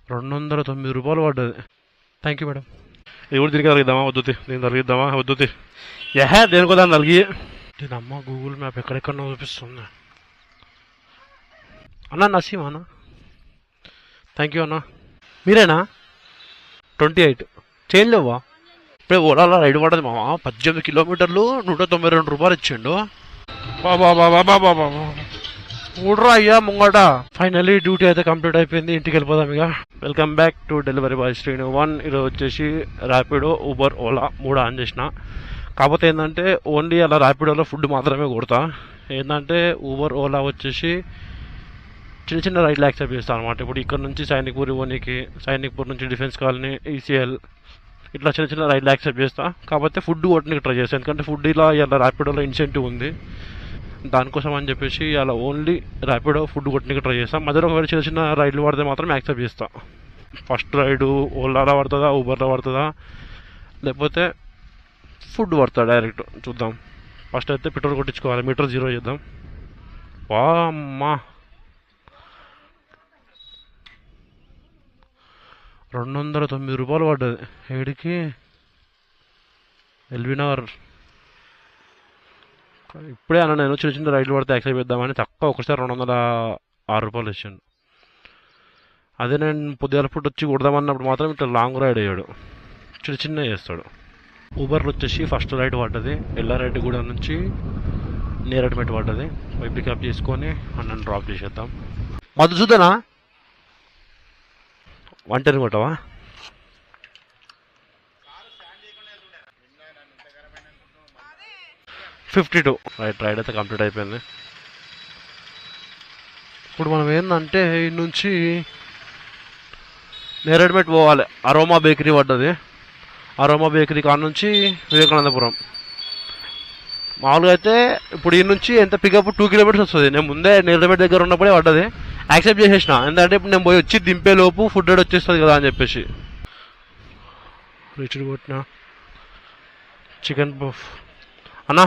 ₹209 పడ్డది. Thank you madam. ఇది కూడా దీనికి తగిద్దామా వద్దుతి, దీన్ని తగిద్దామా వద్దుతి. దేనికో దాన్ని తలిగి దీని అమ్మ గూగుల్ మ్యాప్ ఎక్కడెక్కడో చూపిస్తుంది. అన్నా నసీం అన్న, థ్యాంక్ యూ అన్న. మీరేనా? 28 చేంజ్ లేవా? ఇప్పుడే ఓలాలో రైడ్ పడ్డది మామ, 18 కిలోమీటర్లు ₹192 ఇచ్చిండు. బాబా బాబా బాబా బాబా ఊడ్రా అయ్యా ముంగట. ఫైనల్లీ డ్యూటీ అయితే కంప్లీట్ అయిపోయింది, ఇంటికి వెళ్ళిపోదాం ఇక. Welcome back to delivery boy Srinu 1. ఈరోజు వచ్చేసి ర్యాపిడో, ఊబర్, ఓలా 3 ఆన్ చేసిన. కాకపోతే ఏంటంటే ఓన్లీ అలా ర్యాపిడోలో ఫుడ్ మాత్రమే కొడతా. ఏంటంటే ఊబర్, ఓలా వచ్చేసి చిన్న చిన్న రైడ్లు యాక్సెప్ట్ చేస్తాను అనమాట. ఇప్పుడు ఇక్కడ నుంచి సైనిక్పూర్ ఇవ్వనికి, సైనిక్పూర్ నుంచి డిఫెన్స్ కాలనీ, ఈసీఎల్ ఇట్లా చిన్న చిన్న రైడ్లు యాక్సెప్ట్ చేస్తా. కాకపోతే ఫుడ్ కొట్టడానికి ట్రై చేస్తాను, ఎందుకంటే ఫుడ్ ఇలా ర్యాపిడోలో ఇన్సెంటివ్ ఉంది. దానికోసం అని చెప్పేసి అలా ఓన్లీ ర్యాపిడో ఫుడ్ కొట్టడానికి ట్రై చేస్తాం. మధ్యలో ఒకవేళ చిన్న చిన్న రైడ్లు పడితే మాత్రం యాక్సెప్ట్ చేస్తా. ఫస్ట్ రైడు ఓలాలో పడుతుందా, ఊబర్లో పడుతుందా, లేకపోతే ఫుడ్ పడుతుందా డైరెక్ట్ చూద్దాం. ఫస్ట్ అయితే పెట్రోల్ కొట్టించుకోవాలి, మీటర్ 0 చేద్దాం. వా అమ్మా ₹209 పడ్డది. ఏడికి? ఎల్బీ నగర్. ఇప్పుడే అన్న నేను చిన్న చిన్న రైడ్లు పడితే యాక్సెప్ట్ చేద్దామని తక్కువ ఒకసారి ₹206 ఇచ్చాను. అదే నేను పొద్దుగాల పూట వచ్చి కొడదామన్నప్పుడు మాత్రం ఇట్లా లాంగ్ రైడ్ అయ్యాడు, చిన్న చిన్న చేస్తాడు. ఊబర్లో వచ్చేసి ఫస్ట్ రైడ్ పడ్డది, ఎల్లారెడ్డిగూడెం నుంచి నేరడిమెట్ పడ్డది. పోయి పికప్ చేసుకొని నన్ను డ్రాప్ చేసేద్దాం. మధుసూదనా 110 కొట్టవా? $52. రైడ్ అయితే కంప్లీట్ అయిపోయింది. ఇప్పుడు మనం ఏంటంటే ఈ నుంచి నేరేడ్మెట్ పోవాలి. అరోమా బేకరీ పడ్డది. అరోమా బేకరీ కాడ నుంచి వివేకానందపురం. మామూలుగా అయితే ఇప్పుడు ఈ నుంచి ఎంత పికప్ 2 కిలోమీటర్స్ వస్తుంది. నేను ముందే నేరేడ్మెట్ దగ్గర ఉన్నప్పుడే పడ్డది, యాక్సెప్ట్ చేసేసిన. ఎందుకంటే ఇప్పుడు నేను పోయి వచ్చి దింపే లోపు ఫుడ్ రేట్ వచ్చేస్తుంది కదా అని చెప్పేసి. రిచ్డ్ కొట్టిన చికెన్ పఫ్ అన్నా.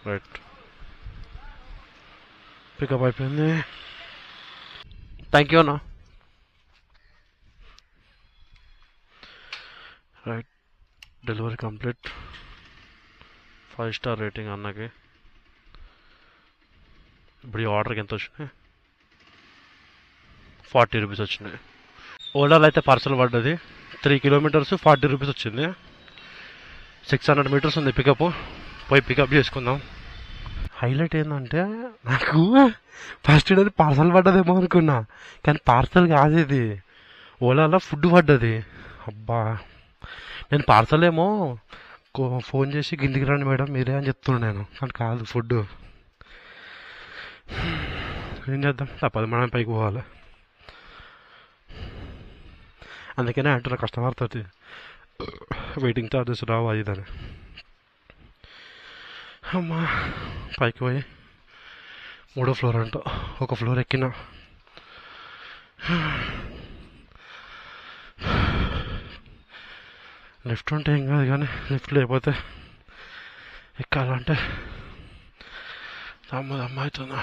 రైట్, పికప్ అయిపోయింది. థ్యాంక్ యూ అన్నా. Right, delivery complete. 5 star rating అన్నకి. ఇప్పుడు ఈ ఆర్డర్కి ఎంత వచ్చినాయి? ₹40 వచ్చినాయి. ఓలాలో అయితే పార్సల్ పడ్డది, 3 కిలోమీటర్స్ ₹40 వచ్చింది. 600 మీటర్స్ ఉంది పికప్. పోయి పికప్ చేసుకుందాం. హైలైట్ ఏంటంటే నాకు ఫస్ట్ అది పార్సల్ పడ్డదేమో అనుకున్నా, కానీ పార్సల్ కాదు ఇది, ఓలాలో ఫుడ్ పడ్డది. అబ్బా, నేను పార్సల్ ఏమో ఫోన్ చేసి కిందికి రండి మేడం మీరే అని చెప్తున్నాను నేను, కానీ కాదు ఫుడ్. ఏం చేద్దాం, తప్పదు, మనం పైకి పోవాలి. అందుకనే అంటున్నా కస్టమర్ తోటి వెయిటింగ్ ఛార్జెస్ రావు అది ఇదని. అమ్మా, పైకి పోయి 3వ ఫ్లోర్ అంట, ఒక ఫ్లోర్ ఎక్కిన. లిఫ్ట్ ఉంటే ఏం కాదు, కానీ లిఫ్ట్ లేకపోతే ఎక్కాలంటే దమ్మ అవుతుందా.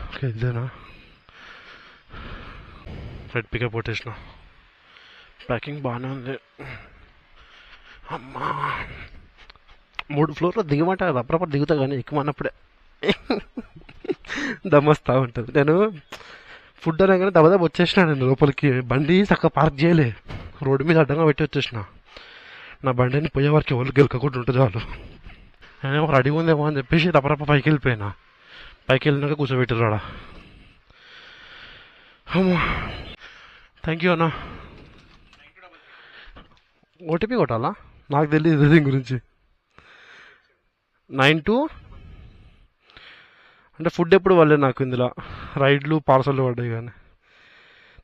ఓకే, ఇదేనా? రెడ్ పికప్ కొట్టేసిన. ప్యాకింగ్ బాగానే ఉంది. అమ్మా, 3 ఫ్లోర్లో దిగమంట కదా, అప్పుడప్పుడు దిగుతా, కానీ ఎక్కువన్నప్పుడే దమ్మొస్తూ ఉంటుంది. నేను ఫుడ్ అనగానే దబదబ వచ్చేసిన. నేను లోపలికి బండి చక్కగా పార్క్ చేయలే, రోడ్డు మీద అడ్డంగా పెట్టి వచ్చేసిన. నా బండిని పోయే వరకు ఎవరు గెలకకుండా ఉంటుంది వాళ్ళు. నేనేమో రెడీ ఉందేమో అని చెప్పేసి తప్పరప్ప పైకి వెళ్ళిపోయినా. పైకి వెళ్ళినాక కూర్చోబెట్టారు ఆడ. అమ్మా, థ్యాంక్ యూ అన్నా. ఓటీపీ కొట్టాలా? నాకు తెలియదు దీని గురించి. 92 అంటే ఫుడ్ ఎప్పుడు వాళ్ళే నాకు ఇందులో రైడ్లు పార్సల్ పడ్డాయి కానీ.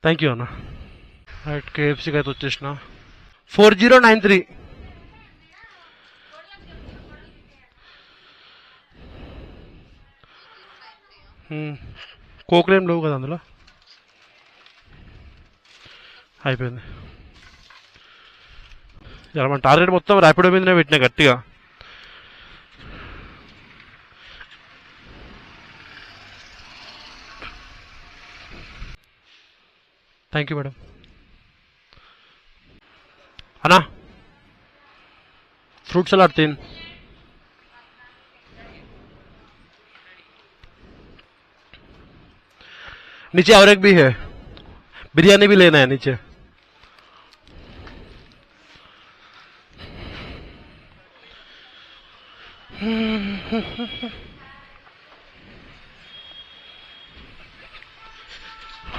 థ్యాంక్ యూ అన్న. రైట్, కేఎఫ్సీకి అయితే వచ్చేసిన. 4093. కోక్లేం లేవు కదా అందులో. అయిపోయింది. ఇలా మన టార్గెట్ మొత్తం ర్యాపిడో మీదనే పెట్టినా గట్టిగా. Thank you madam. అన్నా फ्रूट सलाद 3. नीचे और एक भी है, बिरयानी भी लेना है नीचे.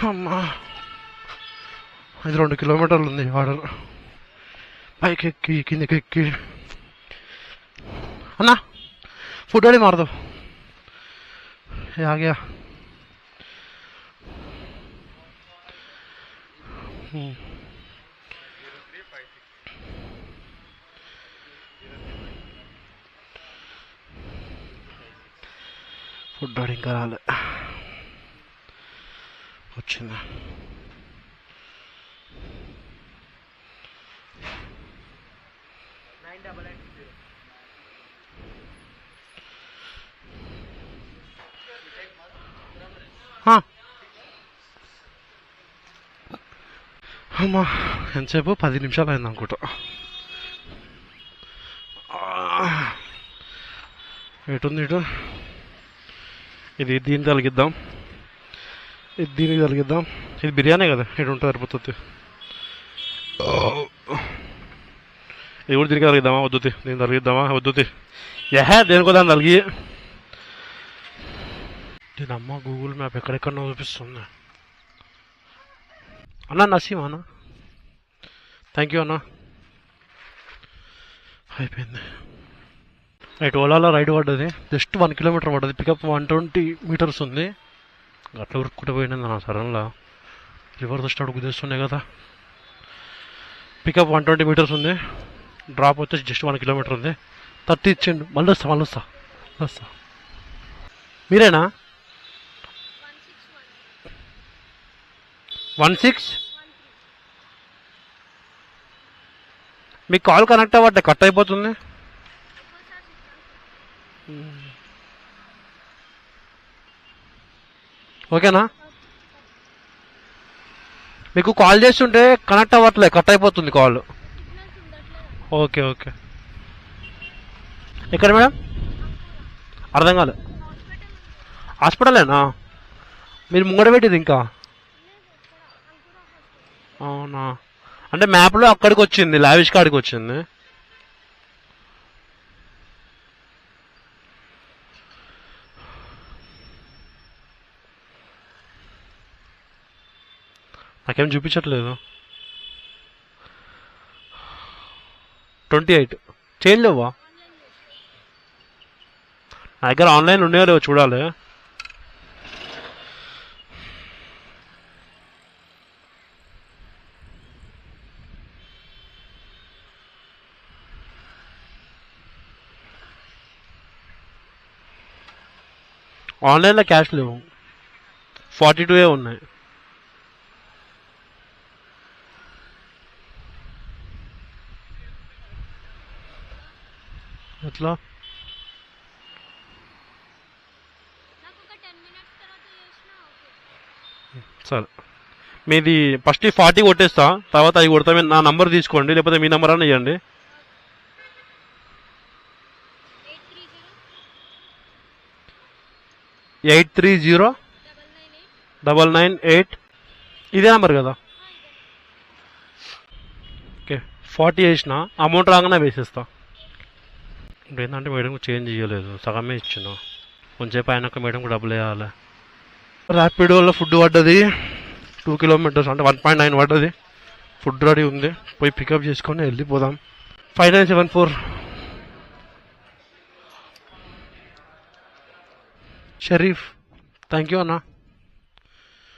అమ్మా, ఇది 2 కిలోమీటర్లు ఉంది ఆర్డర్. పైకి ఎక్కి కిందకి ఎక్కి. अन्ना फुट वाली मार दो. ये आ गया. फुट डाइंग करा ले వచ్చిందా. అమ్మా, ఎంతసేపు 10 నిమిషాలు అయింది అనుకుంటా. ఎటుంది ఇటు? ఇది దీన్ని తలిగిద్దాం, ఇది దీనికి తలిగిద్దాం. ఇది బిర్యానీ కదా, ఇటు ఉంటుంది సరిపోతుంది. ఇది కూడా దీనికి తలిగిద్దామా? వద్దుతి. దీన్ని తలిగిద్దామా? వద్దుతి. దేనికో దాన్ని తలిగి. దీని అమ్మ గూగుల్ మ్యాప్ ఎక్కడెక్కడో చూపిస్తుంది. అన్నా నసీమా అన్న, థ్యాంక్ యూ అన్న. అయిపోయింది. రైట్, ఓలాలో రైడ్ పడ్డది. జస్ట్ 1 కిలోమీటర్ పడ్డది. పికప్ 120 మీటర్స్ ఉంది. అట్లా ఉరుక్కుంటూ పోయినది నా సడన్గా. రివర్స్ స్టార్ట్ కుదిస్తున్నాయి కదా. పికప్ 120 మీటర్స్ ఉంది. డ్రాప్ వచ్చేసి జస్ట్ 1 కిలోమీటర్ ఉంది. 30 ఇచ్చిండు. మళ్ళీ వస్తా. మీరేనా? 16 మీకు కాల్ కనెక్ట్ అవ్వట్లే, కట్ అయిపోతుంది. ఓకేనా? మీకు కాల్ చేస్తుంటే కనెక్ట్ అవ్వట్లే, కట్ అయిపోతుంది కాల్. ఓకే. ఎక్కడ మేడం? అర్థం కాలే. హాస్పిటలేనా? మీరు ముంగడ పెట్టింది ఇంకా? అవునా? అంటే మ్యాప్లో అక్కడికి వచ్చింది, లావిష్ కాడికి వచ్చింది. నాకేం చూపించట్లేదు. 28 చేంజ్ లేవా? నా దగ్గర ఆన్లైన్ ఉన్నాయో లేవో చూడాలి. ఆన్లైన్లో క్యాష్ లేవు, 42 ఉన్నాయి. ఎట్లా? సరే, మీది ఫస్ట్ 40 కొట్టేస్తా, తర్వాత అవి కొడతా. నా నంబర్ తీసుకోండి, లేకపోతే మీ నెంబర్ అని ఇవ్వండి. 830998. ఇదే నెంబర్ కదా? ఓకే, 40 వేసిన. అమౌంట్ రాగానే వేసేస్తా. ఇప్పుడు ఏంటంటే మేడం చేంజ్ చేయలేదు, సగమే ఇచ్చిన. కొంచెంసేపు అయినాక మేడంకి డబ్బులు వేయాలి. ర్యాపిడోలో ఫుడ్ పడ్డది. 2 కిలోమీటర్స్ అంటే 1.9 పడ్డది. ఫుడ్ రెడీ ఉంది, పోయి పికప్ చేసుకొని వెళ్ళిపోదాం. 5974. షరీఫ్, థ్యాంక్ యూ అన్న.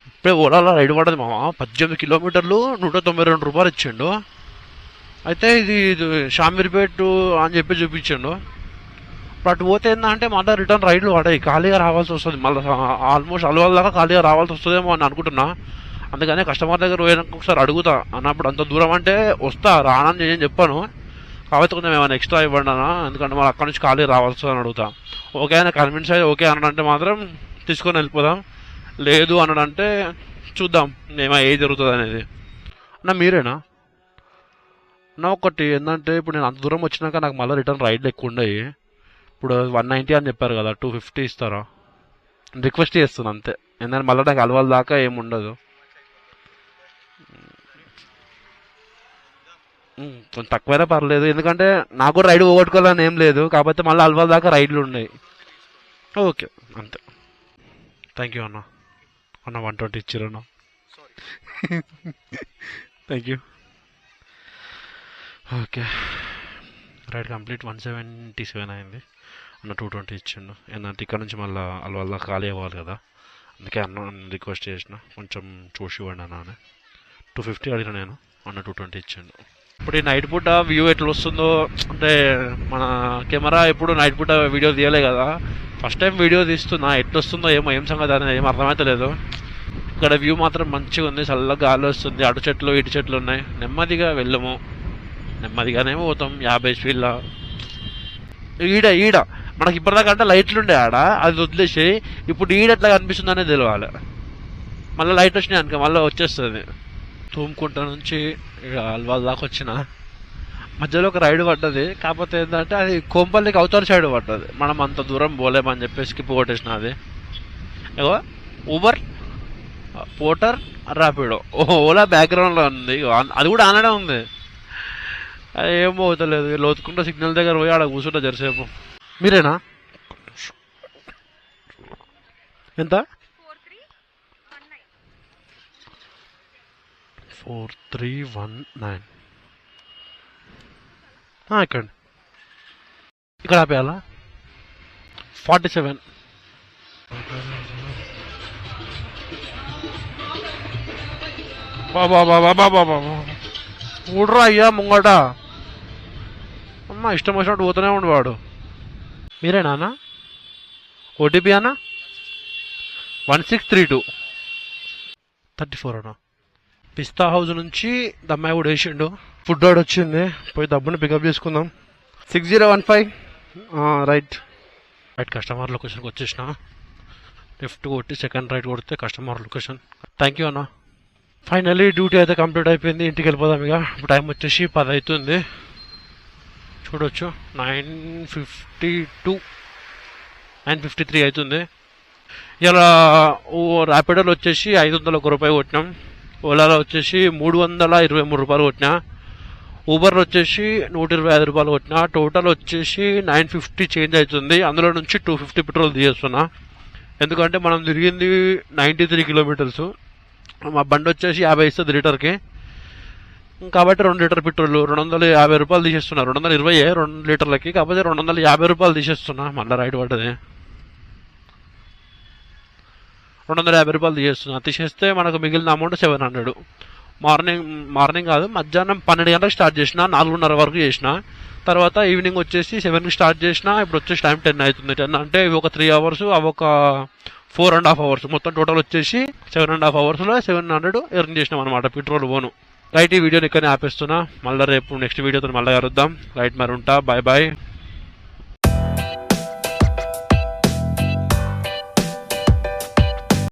ఇప్పుడే ఓలాలో రైడ్ పడ్డది మామ. 18 కిలోమీటర్లు 192 రూపాయలు ఇచ్చిండు. అయితే ఇది షామీర్పేట్ అని చెప్పి చూపించిండు. ఇప్పుడు అటు పోతే ఏంటంటే మళ్ళీ రిటర్న్ రైడ్లు పడాయి, ఖాళీగా రావాల్సి వస్తుంది. మళ్ళీ ఆల్మోస్ట్ అలవాళ్ళ దాకా ఖాళీగా రావాల్సి వస్తుందేమో అని అనుకుంటున్నా. అందుకనే కస్టమర్ దగ్గర పోయినాక ఒకసారి అడుగుతా అన్నప్పుడు అంత దూరం అంటే వస్తా రానని నేను చెప్పాను, కాబట్టి కొంచెం ఏమైనా ఎక్స్ట్రా ఇవ్వండి అన్న, ఎందుకంటే మనం అక్కడ నుంచి ఖాళీ రావచ్చు అని అడుగుతా. ఓకే అని కన్విన్స్ అయ్యి ఓకే అన్నాడంటే మాత్రం తీసుకొని వెళ్ళిపోదాం, లేదు అన్నాడంటే చూద్దాం ఏం జరుగుతుంది అనేది. అన్న మీరేనా అన్న? ఒకటి ఏంటంటే ఇప్పుడు నేను అంత దూరం వచ్చినాక నాకు మళ్ళీ రిటర్న్ రైడ్లు ఎక్కువ ఉండయి. ఇప్పుడు 190 అని చెప్పారు కదా, 250 ఇస్తారా? రిక్వెస్ట్ చేస్తుంది అంతే, ఎందుకంటే మళ్ళీ నాకు అలవాళ్ళ దాకా ఏముండదు. కొంచెం తక్కువైనా పర్లేదు, ఎందుకంటే నాకు కూడా రైడ్ పోగొట్టుకోవాలని ఏం లేదు, కాకపోతే మళ్ళీ అలవాళ్ళ దాకా రైడ్లు ఉన్నాయి. ఓకే అంతే. థ్యాంక్ యూ అన్న. 120 ఇచ్చారు అన్న. Thank you. Okay ride complete 177 అయింది అన్న. 220 ఇచ్చిండు. ఏంటంటే ఇక్కడ నుంచి మళ్ళీ అలవాళ్ళ ఖాళీ అవ్వాలి కదా, అందుకే అన్న రిక్వెస్ట్ చేసిన కొంచెం చూసి ఇవ్వండి అన్న అని. 250 అడిగిన నేను, అన్న 220 ఇచ్చిండు. ఇప్పుడు ఈ నైట్ పూట వ్యూ ఎట్లా వస్తుందో, అంటే మన కెమెరా ఎప్పుడు నైట్ పూట వీడియో తీయలే కదా, ఫస్ట్ టైం వీడియో తీస్తున్నా, ఎట్లా వస్తుందో ఏమో, ఏం సంగతి అనేది ఏం అర్థమైతలేదు. ఇక్కడ వ్యూ మాత్రం మంచిగా ఉంది, చల్లగా గాలి వస్తుంది, అటు చెట్లు ఇటు చెట్లు ఉన్నాయి. నెమ్మదిగా వెళ్ళము, నెమ్మదిగానే పోతాం 50 స్పీడ్లో. ఈడ మనకి ఇప్పటిదాకా అంటే లైట్లు ఉండే ఆడ, అది వదిలేసి ఇప్పుడు ఈడ ఎట్లా కనిపిస్తుంది అనేది తెలియాలి. మళ్ళీ లైట్ వచ్చినాయి అనుకో మళ్ళీ వచ్చేస్తుంది. తూముకుంట నుంచి అల్వాల్ దాకా వచ్చిన మధ్యలో ఒక రైడ్ పడ్డది, కాకపోతే ఏంటంటే అది కోంపల్లికి అవతల సైడ్ పడ్డది, మనం అంత దూరం పోలేమని చెప్పేసి స్కిప్ కొట్టేసిన. అది ఏవో ఊబర్, పోటర్, ర్యాపిడో, ఓలా బ్యాక్గ్రౌండ్లో ఉంది, అది కూడా ఆనడే ఉంది. అది ఏం పోతలేదు. లోతుకుంట సిగ్నల్ దగ్గర పోయి ఆడ కూర్చుంటా జరసేపు. మీరేనా? ఎంత? 4319. ఇక్కడ ఆపేయాలా? 47. బాబా ఊడ్రా అయ్యా ముంగట. అమ్మ ఇష్టం వచ్చినట్టు పోతూనే ఉండేవాడు. మీరేనా అన్న? ఓటీపీ అన్న 1632 34 అన్న. పిస్తా హౌస్ నుంచి దమ్మాయి కూడా వేసిండు. ఫుడ్ ఆర్డర్ వచ్చింది, పోయి దబ్బుని పికప్ చేసుకుందాం. 6015 రైట్. కస్టమర్ లొకేషన్కి వచ్చేసిన. లెఫ్ట్ కొట్టి సెకండ్ రైట్ కొడితే కస్టమర్ లొకేషన్. థ్యాంక్ యూ అన్న. ఫైనల్లీ డ్యూటీ అయితే కంప్లీట్ అయిపోయింది, ఇంటికి వెళ్ళిపోదాం ఇక. ఇప్పుడు టైం వచ్చేసి 10 అవుతుంది. చూడొచ్చు 9:52 9:53 అవుతుంది. ఇలా ర్యాపిడోలో వచ్చేసి 501 రూపాయలు కొట్టినాం, ఓలాలో వచ్చేసి 323 రూపాయలు కొట్టినా, ఊబర్లో వచ్చేసి 125 రూపాయలు కొట్టినా. టోటల్ వచ్చేసి 950 చేంజ్ అవుతుంది. అందులో నుంచి 250 పెట్రోల్ తీసేస్తున్నా, ఎందుకంటే మనం తిరిగింది 93 కిలోమీటర్స్. మా బండి వచ్చేసి 50 ఇస్తుంది లీటర్కి, కాబట్టి 2 లీటర్ పెట్రోల్ 250 రూపాయలు తీసేస్తున్నా. 220 2 లీటర్లకి, కాకపోతే 250 రూపాయలు తీసేస్తున్నా. మళ్ళీ రైడ్ పడ్డది 250 రూపాయలు తీసేస్తున్నా. తీసేస్తే మనకు మిగిలిన అమౌంట్ 700. మార్నింగ్ కాదు, మధ్యాహ్నం 12 గంటలకు స్టార్ట్ చేసిన, 4:30 వరకు చేసిన. తర్వాత ఈవినింగ్ వచ్చేసి 7కి స్టార్ట్ చేసిన. ఇప్పుడు వచ్చేసి టైం 10 అవుతుంది. 10 అంటే ఇవి ఒక 3 అవర్స్, అవి ఒక 4.5 అవర్స్, మొత్తం టోటల్ వచ్చేసి 7.5 అవర్స్లో 700 ఎర్న్ చేసినాం అనమాట పెట్రోల్ పోను. రైట్, ఈ వీడియోని ఇక్కడనే ఆపేస్తున్నా. మళ్ళీ రేపు నెక్స్ట్ వీడియోతో మళ్ళీ కలుద్దాం. రైట్ మరి ఉంటా, బాయ్ బాయ్.